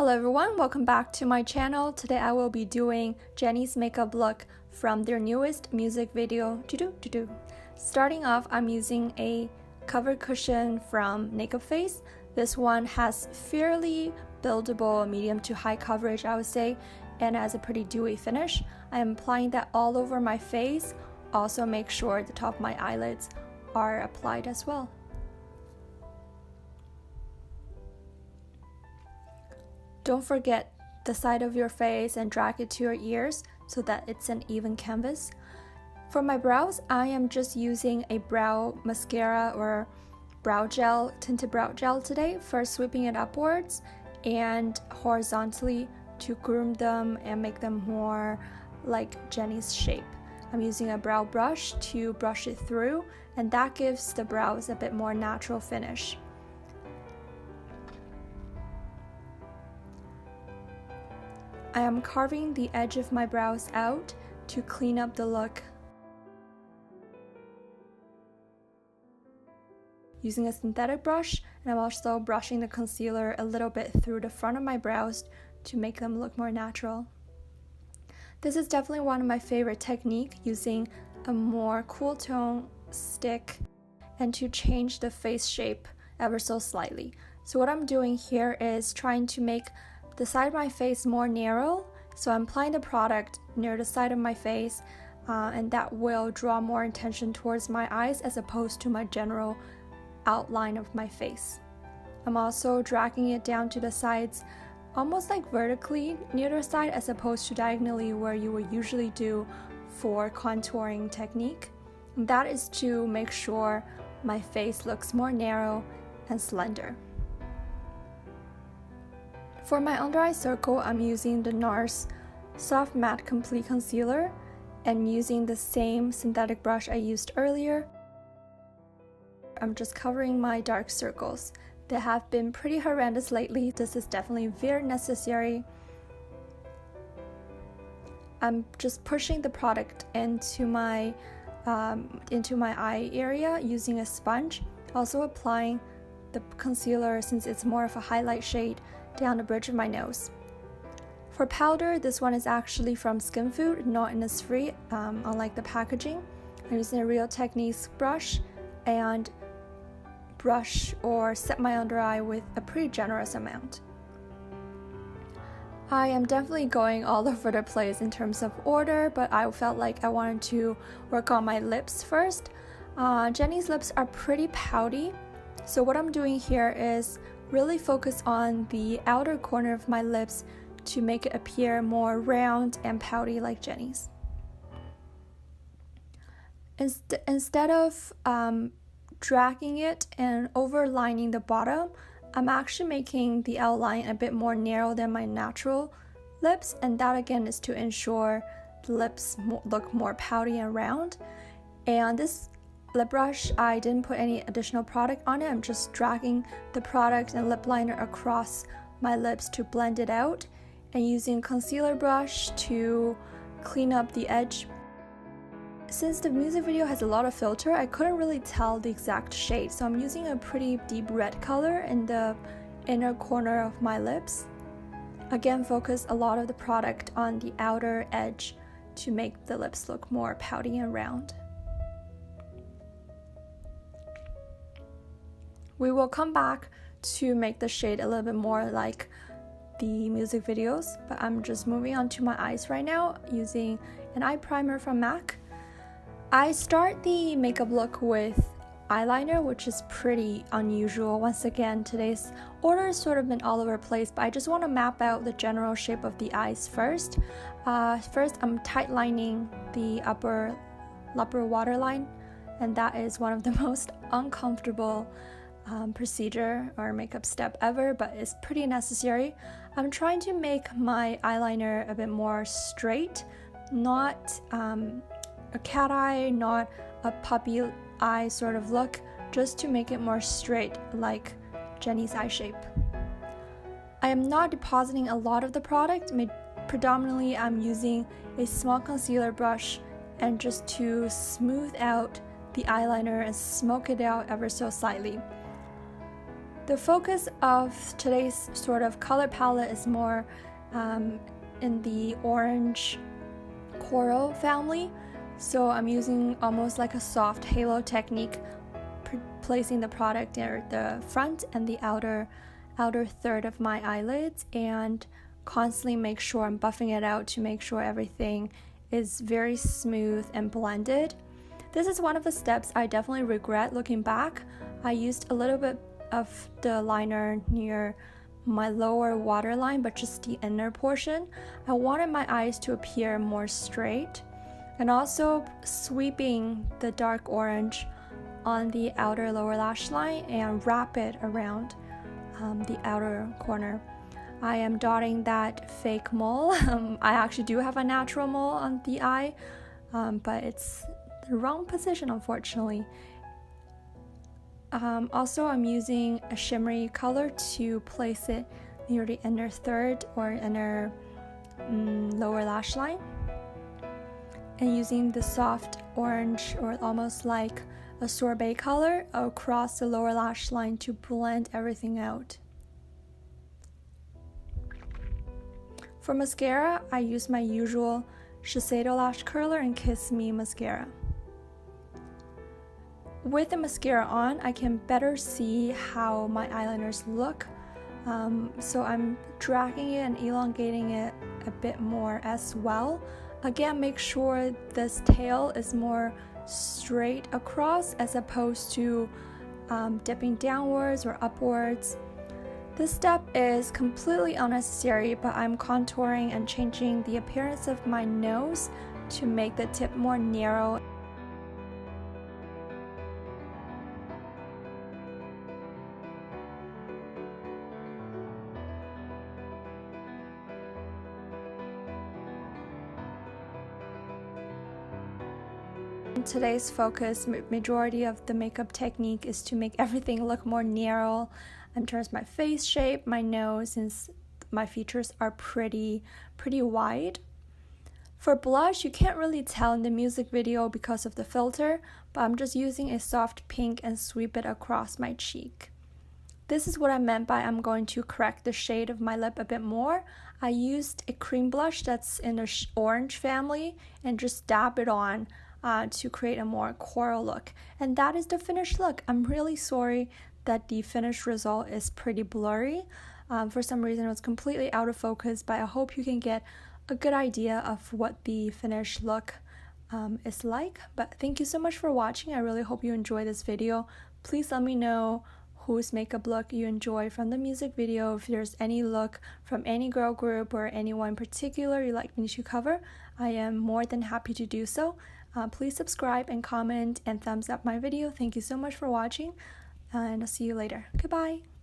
Hello everyone, welcome back to my channel. Today I will be doing Jennie's makeup look from their newest music video. Starting off, I'm using a cover cushion from Nakeup Face. This one has fairly buildable medium to high coverage, I would say, and has a pretty dewy finish. I am applying that all over my face. Also make sure the top of my eyelids are applied as well. Don't forget the side of your face and drag it to your ears so that it's an even canvas. For my brows, I am just using a brow mascara or brow gel, tinted brow gel today. First sweeping it upwards and horizontally to groom them and make them more like Jennie's shape. I'm using a brow brush to brush it through, and that gives the brows a bit more natural finish. I am carving the edge of my brows out to clean up the look. Using a synthetic brush, and I'm also brushing the concealer a little bit through the front of my brows to make them look more natural. This is definitely one of my favorite techniques, using a more cool tone stick and to change the face shape ever so slightly. So what I'm doing here is trying to make the side of my face more narrow, so I'm applying the product near the side of my face, and that will draw more attention towards my eyes as opposed to my general outline of my face. I'm also dragging it down to the sides, almost like vertically near the side as opposed to diagonally where you would usually do for contouring technique. And that is to make sure my face looks more narrow and slender. For my under eye circle, I'm using the Nars Soft Matte Complete Concealer and using the same synthetic brush I used earlier. I'm just covering my dark circles. They have been pretty horrendous lately. This is definitely very necessary. I'm just pushing the product into my eye area using a sponge. Also applying the concealer, since it's more of a highlight shade, down the bridge of my nose. For powder, this one is actually from Skin Food, not Innisfree, unlike the packaging. I'm using a Real Techniques brush and brush or set my under eye with a pretty generous amount. I am definitely going all over the place in terms of order, but I felt like I wanted to work on my lips first. Jennie's lips are pretty pouty, so what I'm doing here is really focus on the outer corner of my lips to make it appear more round and pouty like Jennie's. Instead of dragging it and overlining the bottom, I'm actually making the outline a bit more narrow than my natural lips, and that again is to ensure the lips look more pouty and round. And this lip brush, I didn't put any additional product on it. I'm just dragging the product and lip liner across my lips to blend it out, and using concealer brush to clean up the edge. Since the music video has a lot of filter, I couldn't really tell the exact shade, so I'm using a pretty deep red color in the inner corner of my lips. Again, focus a lot of the product on the outer edge to make the lips look more pouty and round. We will come back to make the shade a little bit more like the music videos, but I'm just moving on to my eyes right now using an eye primer from MAC. I start the makeup look with eyeliner, which is pretty unusual. Once again, today's order has sort of been all over the place, but I just want to map out the general shape of the eyes first. First, I'm tight lining the upper waterline, and that is one of the most uncomfortable procedure or makeup step ever, but it's pretty necessary. I'm trying to make my eyeliner a bit more straight, not a cat eye, not a puppy eye sort of look, just to make it more straight like Jennie's eye shape. I am not depositing a lot of the product. Predominantly I'm using a small concealer brush and just to smooth out the eyeliner and smoke it out ever so slightly. The focus of today's sort of color palette is more in the orange coral family, so I'm using almost like a soft halo technique, placing the product near the front and the outer third of my eyelids, and constantly make sure I'm buffing it out to make sure everything is very smooth and blended. This is one of the steps I definitely regret looking back. I used a little bit of the liner near my lower waterline, but just the inner portion. I wanted my eyes to appear more straight, and also sweeping the dark orange on the outer lower lash line and wrap it around the outer corner. I am dotting that fake mole. I actually do have a natural mole on the eye, but it's the wrong position, unfortunately. Also, I'm using a shimmery color to place it near the inner third or inner lower lash line, and using the soft orange or almost like a sorbet color across the lower lash line to blend everything out. For mascara, I use my usual Shiseido lash curler and Kissme mascara. With the mascara on, I can better see how my eyeliners look, so I'm dragging it and elongating it a bit more as well. Again, make sure this tail is more straight across as opposed to dipping downwards or upwards. This step is completely unnecessary, but I'm contouring and changing the appearance of my nose to make the tip more narrow. Today's focus, majority of the makeup technique is to make everything look more narrow in terms of my face shape, my nose, since my features are pretty wide. For blush, you can't really tell in the music video because of the filter, but I'm just using a soft pink and sweep it across my cheek. This is what I meant by I'm going to correct the shade of my lip a bit more. I used a cream blush that's in the orange family and just dab it on to create a more coral look. And that is the finished look. I'm really sorry that the finished result is pretty blurry. For some reason it was completely out of focus, but I hope you can get a good idea of what the finished look is like. But thank you so much for watching. I really hope you enjoyed this video. Please let me know whose makeup look you enjoy from the music video. If there's any look from any girl group or anyone in particular you'd like me to cover, I am more than happy to do so. Please subscribe and comment and thumbs up my video. Thank you so much for watching, and I'll see you later. Goodbye.